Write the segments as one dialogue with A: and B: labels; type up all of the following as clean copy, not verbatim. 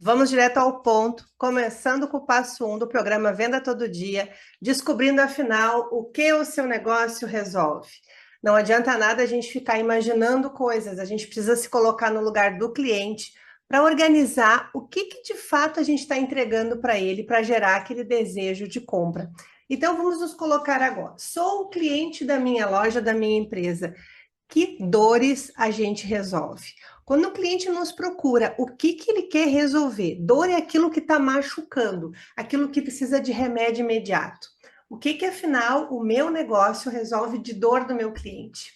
A: Vamos direto ao ponto, começando com o passo 1 do programa Venda Todo Dia, descobrindo afinal o que o seu negócio resolve. Não adianta nada a gente ficar imaginando coisas, a gente precisa se colocar no lugar do cliente para organizar o que de fato a gente está entregando para ele para gerar aquele desejo de compra. Então vamos nos colocar agora. Sou o cliente da minha loja, da minha empresa. Que dores a gente resolve? Quando o cliente nos procura, o que ele quer resolver? Dor é aquilo que está machucando, aquilo que precisa de remédio imediato. O que afinal o meu negócio resolve de dor do meu cliente?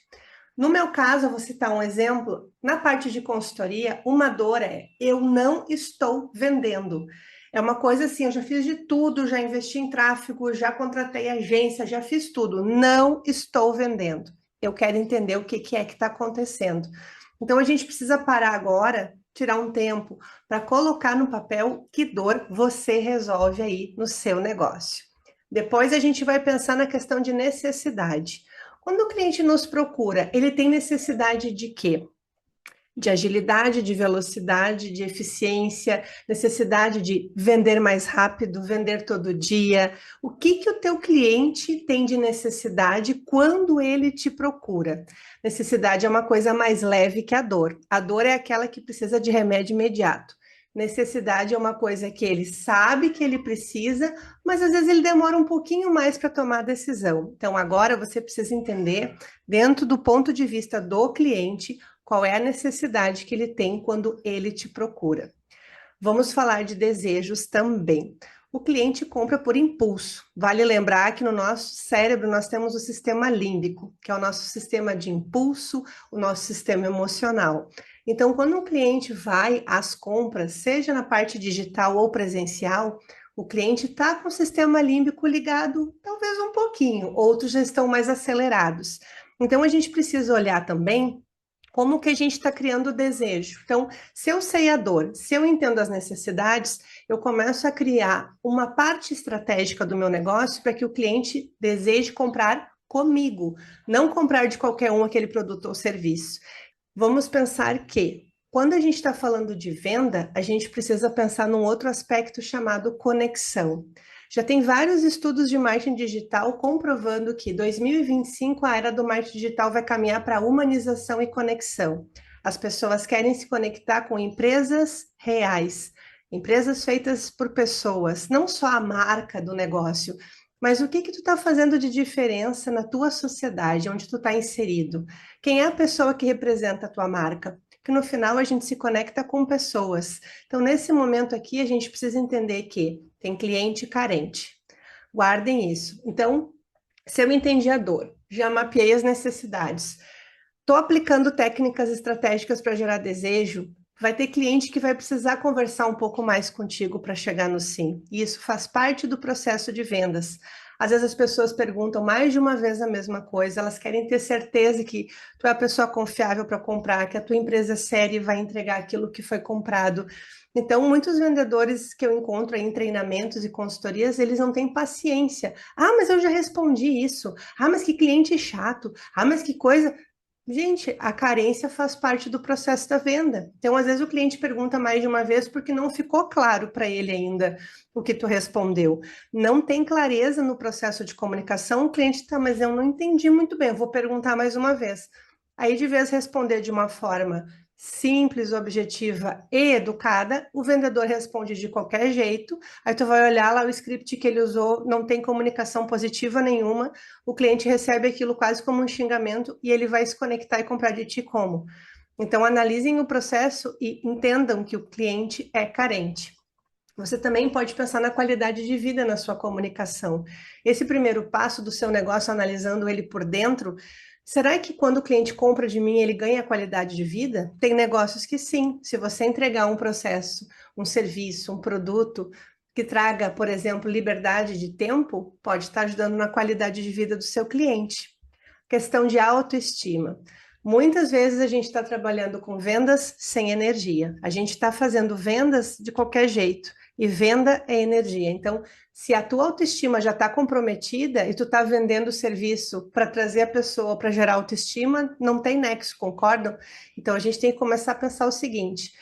A: No meu caso, eu vou citar um exemplo. Na parte de consultoria, uma dor é: eu não estou vendendo. É uma coisa assim, eu já fiz de tudo, já investi em tráfego, já contratei agência, já fiz tudo. Não estou vendendo. Eu quero entender o que é que está acontecendo. Então, a gente precisa parar agora, tirar um tempo para colocar no papel que dor você resolve aí no seu negócio. Depois a gente vai pensar na questão de necessidade. Quando o cliente nos procura, ele tem necessidade de quê? De agilidade, de velocidade, de eficiência, necessidade de vender mais rápido, vender todo dia. O que o teu cliente tem de necessidade quando ele te procura? Necessidade é uma coisa mais leve que a dor. A dor é aquela que precisa de remédio imediato. Necessidade é uma coisa que ele sabe que ele precisa, mas às vezes ele demora um pouquinho mais para tomar a decisão. Então, agora você precisa entender, dentro do ponto de vista do cliente, qual é a necessidade que ele tem quando ele te procura. Vamos falar de desejos também. O cliente compra por impulso. Vale lembrar que no nosso cérebro nós temos o sistema límbico, que é o nosso sistema de impulso, o nosso sistema emocional. Então, quando um cliente vai às compras, seja na parte digital ou presencial, o cliente está com o sistema límbico ligado, talvez um pouquinho, outros já estão mais acelerados. Então, a gente precisa olhar também como que a gente está criando o desejo. Então, se eu sei a dor, se eu entendo as necessidades, eu começo a criar uma parte estratégica do meu negócio para que o cliente deseje comprar comigo, não comprar de qualquer um aquele produto ou serviço. Vamos pensar que, quando a gente está falando de venda, a gente precisa pensar num outro aspecto chamado conexão. Já tem vários estudos de marketing digital comprovando que 2025 a era do marketing digital vai caminhar para humanização e conexão. As pessoas querem se conectar com empresas reais, empresas feitas por pessoas, não só a marca do negócio, mas o que tu está fazendo de diferença na tua sociedade, onde tu está inserido? Quem é a pessoa que representa a tua marca? Que no final a gente se conecta com pessoas. Então, nesse momento aqui, a gente precisa entender que tem cliente carente. Guardem isso. Então, se eu entendi a dor, já mapeei as necessidades, estou aplicando técnicas estratégicas para gerar desejo, vai ter cliente que vai precisar conversar um pouco mais contigo para chegar no sim. E isso faz parte do processo de vendas. Às vezes as pessoas perguntam mais de uma vez a mesma coisa, elas querem ter certeza que tu é a pessoa confiável para comprar, que a tua empresa é séria e vai entregar aquilo que foi comprado. Então, muitos vendedores que eu encontro em treinamentos e consultorias, eles não têm paciência. Ah, mas eu já respondi isso. Ah, mas que cliente chato. Ah, mas que coisa. Gente, a carência faz parte do processo da venda. Então, às vezes o cliente pergunta mais de uma vez porque não ficou claro para ele ainda o que tu respondeu. Não tem clareza no processo de comunicação, o cliente está, mas eu não entendi muito bem, eu vou perguntar mais uma vez. Aí, de vez responder de uma forma simples, objetiva e educada, o vendedor responde de qualquer jeito. Aí tu vai olhar lá o script que ele usou, não tem comunicação positiva nenhuma, o cliente recebe aquilo quase como um xingamento e ele vai se conectar e comprar de ti como? Então, analisem o processo e entendam que o cliente é carente. Você também pode pensar na qualidade de vida na sua comunicação. Esse primeiro passo do seu negócio, analisando ele por dentro, será que quando o cliente compra de mim, ele ganha qualidade de vida? Tem negócios que sim. Se você entregar um processo, um serviço, um produto que traga, por exemplo, liberdade de tempo, pode estar ajudando na qualidade de vida do seu cliente. Questão de autoestima. Muitas vezes a gente está trabalhando com vendas sem energia. A gente está fazendo vendas de qualquer jeito. E venda é energia. Então, se a tua autoestima já está comprometida e tu está vendendo o serviço para trazer a pessoa para gerar autoestima, não tem nexo, concordam? Então, a gente tem que começar a pensar o seguinte: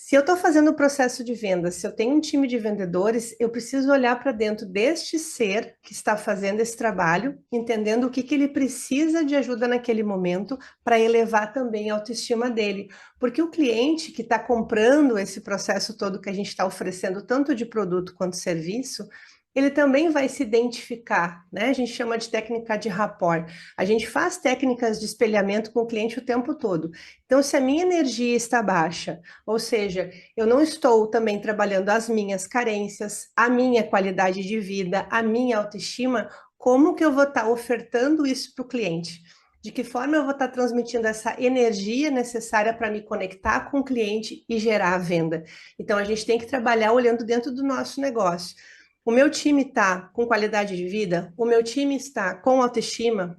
A: Se eu estou fazendo o processo de venda, se eu tenho um time de vendedores, eu preciso olhar para dentro deste ser que está fazendo esse trabalho, entendendo o que que ele precisa de ajuda naquele momento para elevar também a autoestima dele. Porque o cliente que está comprando esse processo todo que a gente está oferecendo, tanto de produto quanto serviço, ele também vai se identificar, né? A gente chama de técnica de rapport. A gente faz técnicas de espelhamento com o cliente o tempo todo. Então, se a minha energia está baixa, ou seja, eu não estou também trabalhando as minhas carências, a minha qualidade de vida, a minha autoestima, como que eu vou estar ofertando isso para o cliente? De que forma eu vou estar transmitindo essa energia necessária para me conectar com o cliente e gerar a venda? Então, a gente tem que trabalhar olhando dentro do nosso negócio. O meu time está com qualidade de vida? O meu time está com autoestima?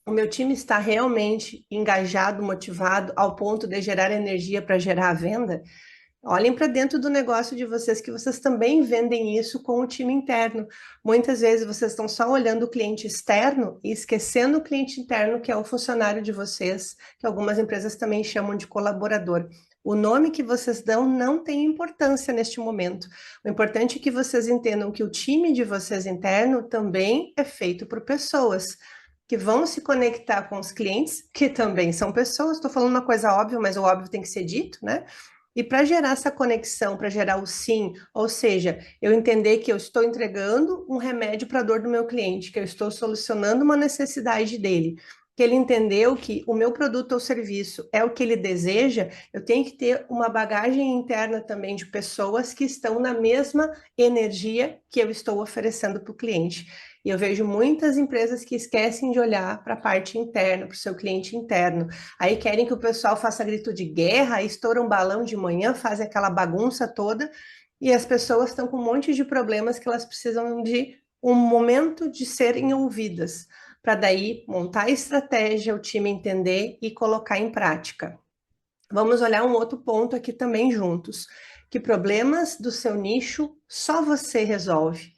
A: O meu time está realmente engajado, motivado, ao ponto de gerar energia para gerar a venda? Olhem para dentro do negócio de vocês, que vocês também vendem isso com o time interno. Muitas vezes vocês estão só olhando o cliente externo e esquecendo o cliente interno, que é o funcionário de vocês, que algumas empresas também chamam de colaborador. O nome que vocês dão não tem importância neste momento. O importante é que vocês entendam que o time de vocês interno também é feito por pessoas que vão se conectar com os clientes, que também são pessoas. Estou falando uma coisa óbvia, mas o óbvio tem que ser dito, né? E para gerar essa conexão, para gerar o sim, ou seja, eu entender que eu estou entregando um remédio para a dor do meu cliente, que eu estou solucionando uma necessidade dele, que ele entendeu que o meu produto ou serviço é o que ele deseja, eu tenho que ter uma bagagem interna também de pessoas que estão na mesma energia que eu estou oferecendo para o cliente. E eu vejo muitas empresas que esquecem de olhar para a parte interna, para o seu cliente interno. Aí querem que o pessoal faça grito de guerra, estoura um balão de manhã, fazem aquela bagunça toda, e as pessoas estão com um monte de problemas que elas precisam de um momento de serem ouvidas, para daí montar a estratégia, o time entender e colocar em prática. Vamos olhar um outro ponto aqui também juntos, que problemas do seu nicho só você resolve.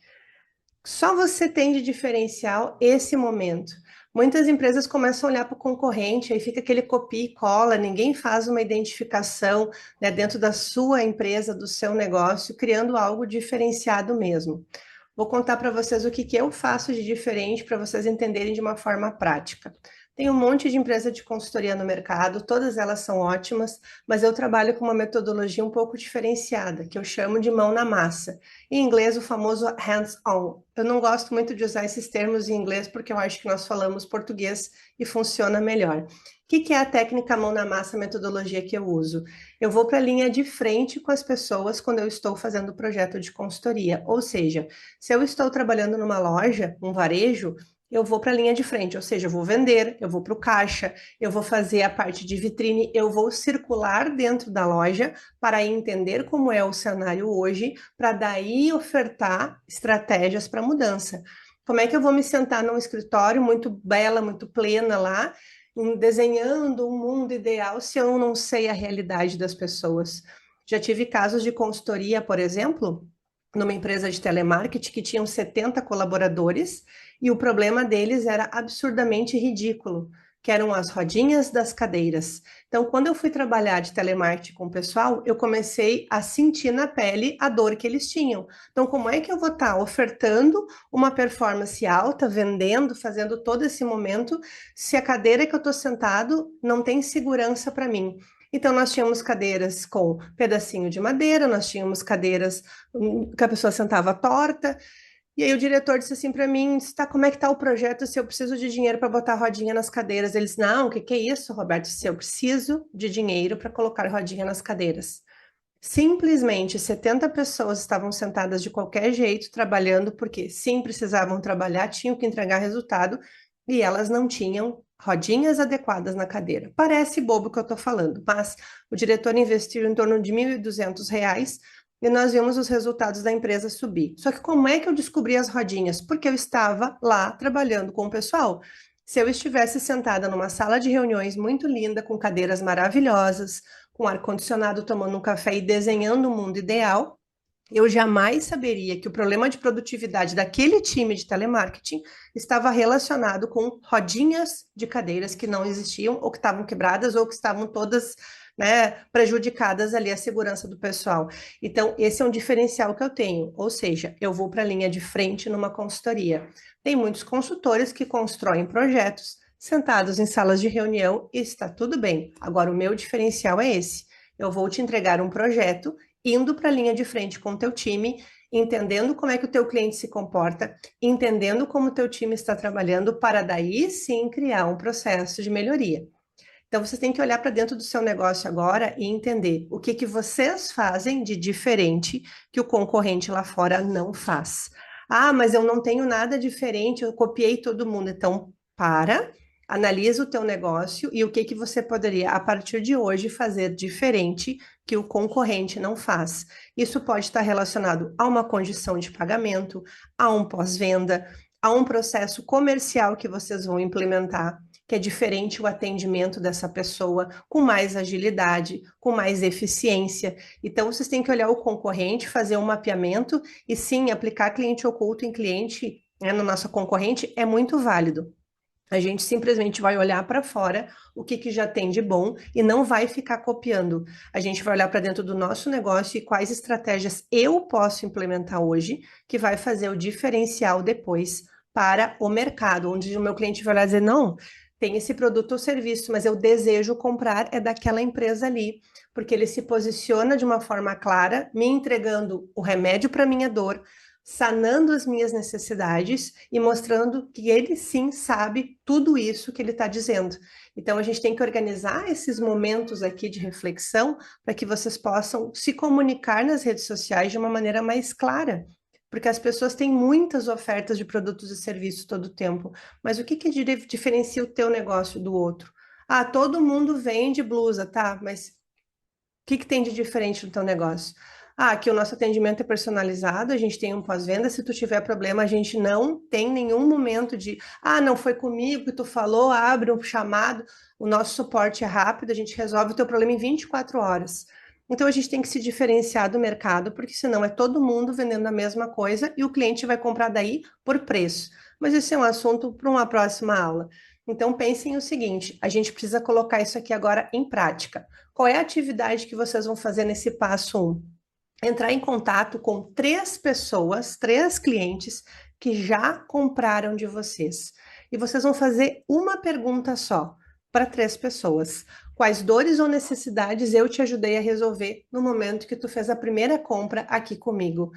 A: Só você tem de diferencial esse momento. Muitas empresas começam a olhar para o concorrente, aí fica aquele copia e cola, ninguém faz uma identificação, né, dentro da sua empresa, do seu negócio, criando algo diferenciado mesmo. Vou contar para vocês o que que eu faço de diferente para vocês entenderem de uma forma prática. Tem um monte de empresa de consultoria no mercado, todas elas são ótimas, mas eu trabalho com uma metodologia um pouco diferenciada, que eu chamo de mão na massa. Em inglês, o famoso hands-on. Eu não gosto muito de usar esses termos em inglês porque eu acho que nós falamos português e funciona melhor. O que é a técnica mão na massa, a metodologia que eu uso? Eu vou para a linha de frente com as pessoas quando eu estou fazendo o projeto de consultoria. Ou seja, se eu estou trabalhando numa loja, um varejo, eu vou para a linha de frente, ou seja, eu vou vender, eu vou para o caixa, eu vou fazer a parte de vitrine, eu vou circular dentro da loja para entender como é o cenário hoje, para daí ofertar estratégias para mudança. Como é que eu vou me sentar num escritório muito bela, muito plena lá, desenhando um mundo ideal se eu não sei a realidade das pessoas? Já tive casos de consultoria, por exemplo, numa empresa de telemarketing que tinham 70 colaboradores e o problema deles era absurdamente ridículo, que eram as rodinhas das cadeiras. Então, quando eu fui trabalhar de telemarketing com o pessoal, eu comecei a sentir na pele a dor que eles tinham. Então, como é que eu vou estar ofertando uma performance alta, vendendo, fazendo todo esse momento, se a cadeira que eu estou sentado não tem segurança para mim? Então, nós tínhamos cadeiras com pedacinho de madeira, nós tínhamos cadeiras que a pessoa sentava torta, e aí o diretor disse assim para mim, tá, como é que tá o projeto se eu preciso de dinheiro para botar rodinha nas cadeiras? Eles, não, o que que é isso, Roberto? Se eu preciso de dinheiro para colocar rodinha nas cadeiras. Simplesmente 70 pessoas estavam sentadas de qualquer jeito, trabalhando, porque sim, precisavam trabalhar, tinham que entregar resultado, e elas não tinham rodinhas adequadas na cadeira. Parece bobo o que eu estou falando, mas o diretor investiu em torno de R$ 1.200 e nós vimos os resultados da empresa subir. Só que como é que eu descobri as rodinhas? Porque eu estava lá trabalhando com o pessoal. Se eu estivesse sentada numa sala de reuniões muito linda, com cadeiras maravilhosas, com ar-condicionado, tomando um café e desenhando um mundo ideal, eu jamais saberia que o problema de produtividade daquele time de telemarketing estava relacionado com rodinhas de cadeiras que não existiam, ou que estavam quebradas, ou que estavam todas, né, prejudicadas ali a segurança do pessoal. Então, esse é um diferencial que eu tenho, ou seja, eu vou para a linha de frente numa consultoria. Tem muitos consultores que constroem projetos sentados em salas de reunião e está tudo bem. Agora, o meu diferencial é esse. Eu vou te entregar um projeto indo para a linha de frente com o teu time, entendendo como é que o teu cliente se comporta, entendendo como o teu time está trabalhando, para daí sim criar um processo de melhoria. Então, você tem que olhar para dentro do seu negócio agora e entender o que que vocês fazem de diferente que o concorrente lá fora não faz. Ah, mas eu não tenho nada diferente, eu copiei todo mundo. Então, analisa o teu negócio e o que que você poderia, a partir de hoje, fazer diferente que o concorrente não faz. Isso pode estar relacionado a uma condição de pagamento, a um pós-venda, a um processo comercial que vocês vão implementar, que é diferente o atendimento dessa pessoa, com mais agilidade, com mais eficiência. Então, vocês têm que olhar o concorrente, fazer um mapeamento e sim, aplicar cliente oculto em cliente, né, no nosso concorrente é muito válido. A gente simplesmente vai olhar para fora o que, que já tem de bom e não vai ficar copiando. A gente vai olhar para dentro do nosso negócio e quais estratégias eu posso implementar hoje que vai fazer o diferencial depois para o mercado, onde o meu cliente vai olhar e dizer, não, tem esse produto ou serviço, mas eu desejo comprar é daquela empresa ali, porque ele se posiciona de uma forma clara, me entregando o remédio para minha dor, sanando as minhas necessidades e mostrando que ele sim sabe tudo isso que ele está dizendo. Então, a gente tem que organizar esses momentos aqui de reflexão para que vocês possam se comunicar nas redes sociais de uma maneira mais clara. Porque as pessoas têm muitas ofertas de produtos e serviços todo o tempo. Mas o que que diferencia o teu negócio do outro? Ah, todo mundo vende blusa, tá? Mas que tem de diferente no teu negócio? Ah, que o nosso atendimento é personalizado, a gente tem um pós-venda, se tu tiver problema, a gente não tem nenhum momento de, ah, não foi comigo que tu falou, abre um chamado, o nosso suporte é rápido, a gente resolve o teu problema em 24 horas. Então a gente tem que se diferenciar do mercado, porque senão é todo mundo vendendo a mesma coisa e o cliente vai comprar daí por preço. Mas esse é um assunto para uma próxima aula. Então pensem o seguinte, a gente precisa colocar isso aqui agora em prática. Qual é a atividade que vocês vão fazer nesse passo 1? Entrar em contato com 3 pessoas, 3 clientes que já compraram de vocês. E vocês vão fazer uma pergunta só para 3 pessoas. Quais dores ou necessidades eu te ajudei a resolver no momento que tu fez a primeira compra aqui comigo?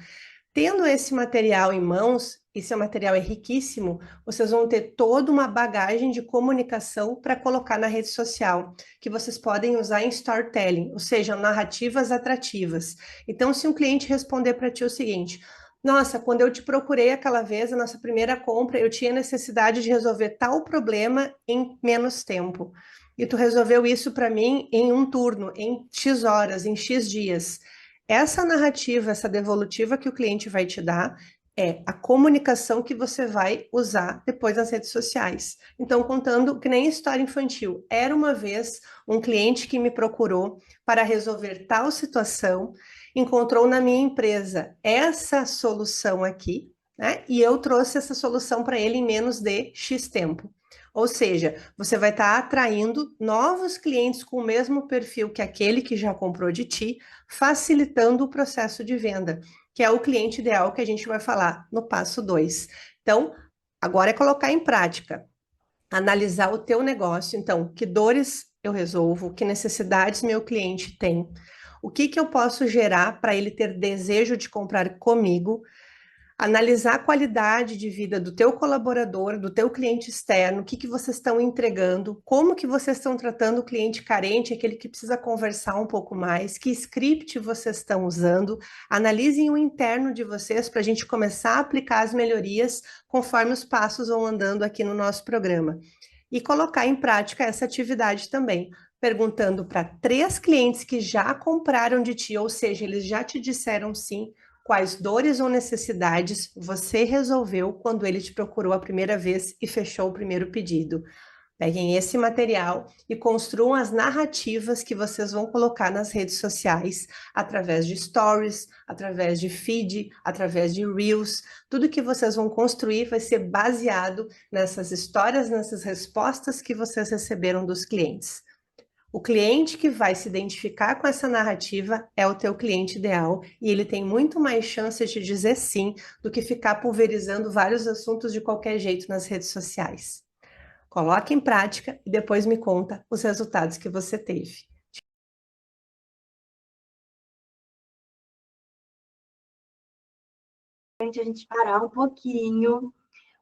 A: Tendo esse material em mãos, esse material é riquíssimo, vocês vão ter toda uma bagagem de comunicação para colocar na rede social, que vocês podem usar em storytelling, ou seja, narrativas atrativas. Então, se um cliente responder para ti o seguinte: nossa, quando eu te procurei aquela vez, a nossa primeira compra, eu tinha necessidade de resolver tal problema em menos tempo. E tu resolveu isso para mim em um turno, em X horas, em X dias. Essa narrativa, essa devolutiva que o cliente vai te dar é a comunicação que você vai usar depois nas redes sociais. Então, contando que nem história infantil. Era uma vez um cliente que me procurou para resolver tal situação, encontrou na minha empresa essa solução aqui, né? E eu trouxe essa solução para ele em menos de X tempo. Ou seja, você vai estar atraindo novos clientes com o mesmo perfil que aquele que já comprou de ti, facilitando o processo de venda, que é o cliente ideal que a gente vai falar no passo 2. Então, agora é colocar em prática, analisar o teu negócio. Então, que dores eu resolvo, que necessidades meu cliente tem, o que que eu posso gerar para ele ter desejo de comprar comigo, analisar a qualidade de vida do teu colaborador, do teu cliente externo, o que que vocês estão entregando, como que vocês estão tratando o cliente carente, aquele que precisa conversar um pouco mais, que script vocês estão usando, analisem o interno de vocês para a gente começar a aplicar as melhorias conforme os passos vão andando aqui no nosso programa. E colocar em prática essa atividade também, perguntando para 3 clientes que já compraram de ti, ou seja, eles já te disseram sim, quais dores ou necessidades você resolveu quando ele te procurou a primeira vez e fechou o primeiro pedido. Peguem esse material e construam as narrativas que vocês vão colocar nas redes sociais, através de stories, através de feed, através de reels. Tudo que vocês vão construir vai ser baseado nessas histórias, nessas respostas que vocês receberam dos clientes. O cliente que vai se identificar com essa narrativa é o teu cliente ideal e ele tem muito mais chances de dizer sim do que ficar pulverizando vários assuntos de qualquer jeito nas redes sociais. Coloque em prática e depois me conta os resultados que você teve.
B: A gente parar um pouquinho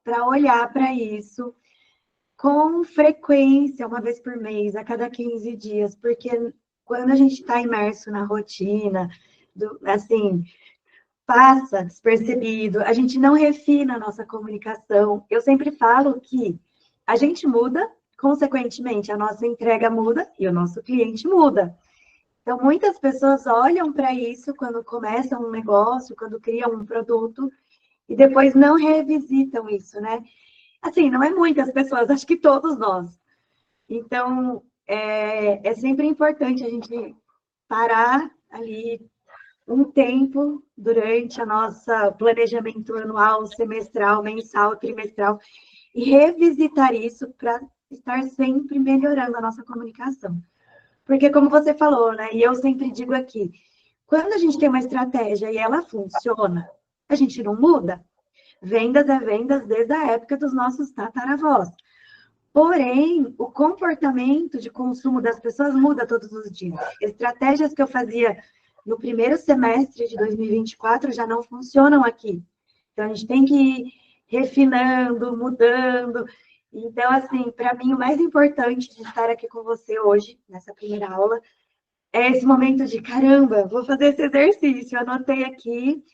B: para olhar para isso com frequência, uma vez por mês, a cada 15 dias, porque quando a gente está imerso na rotina, assim, passa despercebido, a gente não refina a nossa comunicação. Eu sempre falo que a gente muda, consequentemente, a nossa entrega muda e o nosso cliente muda. Então, muitas pessoas olham para isso quando começam um negócio, quando criam um produto, e depois não revisitam isso, né? Assim, não é muitas pessoas, acho que todos nós. Então, é sempre importante a gente parar ali um tempo durante a nossa planejamento anual, semestral, mensal, trimestral, e revisitar isso para estar sempre melhorando a nossa comunicação. Porque, como você falou, né, e eu sempre digo aqui, quando a gente tem uma estratégia e ela funciona, a gente não muda. Vendas é vendas desde a época dos nossos tataravós. Porém, o comportamento de consumo das pessoas muda todos os dias. Estratégias que eu fazia no primeiro semestre de 2024 já não funcionam aqui. Então, a gente tem que ir refinando, mudando. Então, assim, para mim, o mais importante de estar aqui com você hoje, nessa primeira aula, é esse momento de, caramba, vou fazer esse exercício. Eu anotei aqui,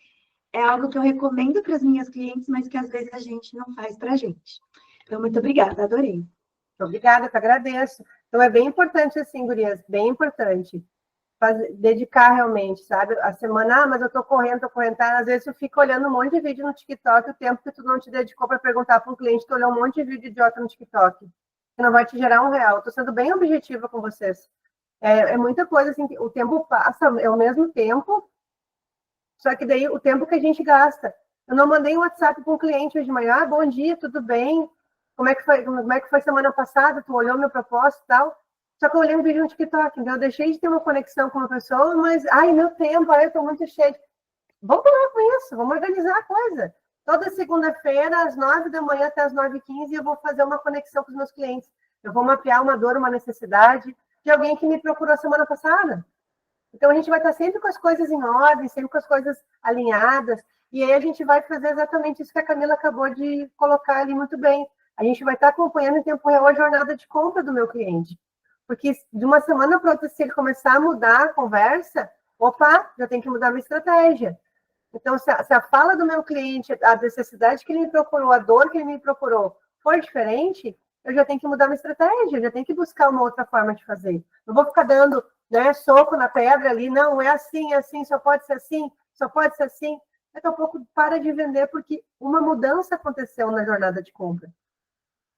B: é algo que eu recomendo para as minhas clientes, mas que às vezes a gente não faz para a gente. Então, muito obrigada, adorei.
A: Obrigada, te agradeço. Então é bem importante assim, gurias, bem importante. Dedicar realmente, sabe? A semana, mas eu tô correndo, tá? Às vezes eu fico olhando um monte de vídeo no TikTok, o tempo que tu não te dedicou para perguntar para um cliente, tu olhou um monte de vídeo idiota no TikTok, que não vai te gerar R$ 1. Tô sendo bem objetiva com vocês. É muita coisa, assim, o tempo passa, é o mesmo tempo, só que daí o tempo que a gente gasta. Eu não mandei um WhatsApp para um cliente hoje de manhã, bom dia, tudo bem? Como é que foi semana passada? Tu olhou meu propósito e tal? Só que eu olhei um vídeo no TikTok, então eu deixei de ter uma conexão com uma pessoa, mas, ai, meu tempo, ai, eu tô muito cheio. Vamos parar com isso, vamos organizar a coisa. Toda segunda-feira, às 9 da manhã até às 9h15, eu vou fazer uma conexão com os meus clientes. Eu vou mapear uma dor, uma necessidade de alguém que me procurou semana passada. Então, a gente vai estar sempre com as coisas em ordem, sempre com as coisas alinhadas, e aí a gente vai fazer exatamente isso que a Camila acabou de colocar ali muito bem. A gente vai estar acompanhando em tempo real a jornada de compra do meu cliente. Porque de uma semana para outra, se ele começar a mudar a conversa, opa, já tem que mudar a minha estratégia. Então, se a fala do meu cliente, a necessidade que ele me procurou, a dor que ele me procurou, for diferente, eu já tenho que mudar minha estratégia, eu já tenho que buscar uma outra forma de fazer. Não vou ficar dando, né, soco na pedra ali, não, é assim, só pode ser assim, só pode ser assim. Daqui a pouco para de vender, porque uma mudança aconteceu na jornada de compra.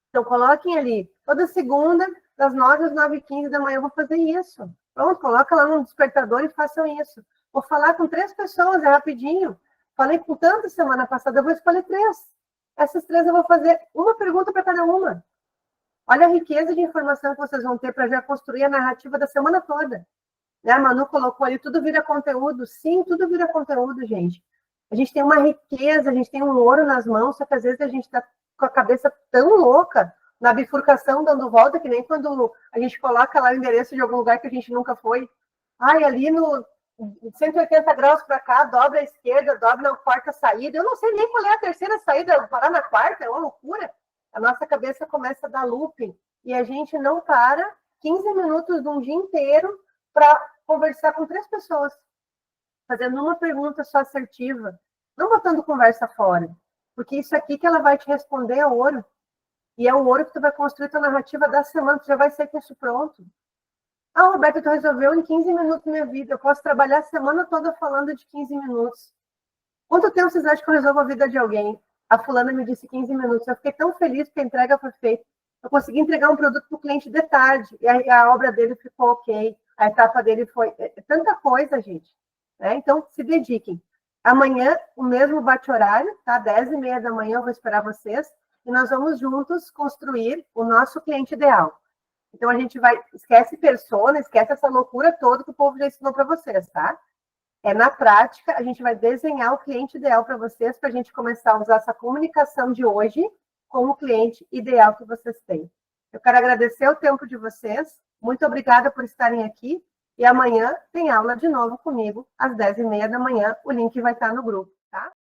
A: Então, coloquem ali, toda segunda, das 9 às 9h15 da manhã, eu vou fazer isso. Pronto, coloca lá no despertador e façam isso. Vou falar com 3 pessoas, é rapidinho. Falei com tantas semana passada, eu vou escolher 3. Essas 3 eu vou fazer uma pergunta para cada uma. Olha a riqueza de informação que vocês vão ter para já construir a narrativa da semana toda. Né? A Manu colocou ali, tudo vira conteúdo. Sim, tudo vira conteúdo, gente. A gente tem uma riqueza, a gente tem um ouro nas mãos, só que às vezes a gente está com a cabeça tão louca, na bifurcação, dando volta, que nem quando a gente coloca lá o endereço de algum lugar que a gente nunca foi. Ai, ali no 180 graus para cá, dobra à esquerda, dobra na quarta saída. Eu não sei nem qual é a terceira saída, parar na quarta, é uma loucura. A nossa cabeça começa a dar looping e a gente não para 15 minutos de um dia inteiro para conversar com 3 pessoas, fazendo uma pergunta só assertiva, não botando conversa fora, porque isso aqui que ela vai te responder é ouro, e é o ouro que tu vai construir tua narrativa da semana, tu já vai sair com isso pronto. Ah, Roberto, tu resolveu em 15 minutos minha vida, eu posso trabalhar a semana toda falando de 15 minutos. Quanto tempo vocês acham que eu resolvo a vida de alguém? A fulana me disse 15 minutos, eu fiquei tão feliz que a entrega foi feita. eu consegui entregar um produto para o cliente de tarde, e a obra dele ficou ok, a etapa dele foi... tanta coisa, gente. Né? Então, se dediquem. Amanhã, o mesmo bate-horário, tá? 10h30 da manhã, eu vou esperar vocês, e nós vamos juntos construir o nosso cliente ideal. Então, a gente vai... Esquece persona, esquece essa loucura toda que o povo já ensinou para vocês, tá? Na prática, a gente vai desenhar o cliente ideal para vocês, para a gente começar a usar essa comunicação de hoje com o cliente ideal que vocês têm. Eu quero agradecer o tempo de vocês, muito obrigada por estarem aqui, e amanhã tem aula de novo comigo, às 10h30 da manhã, o link vai estar no grupo, tá?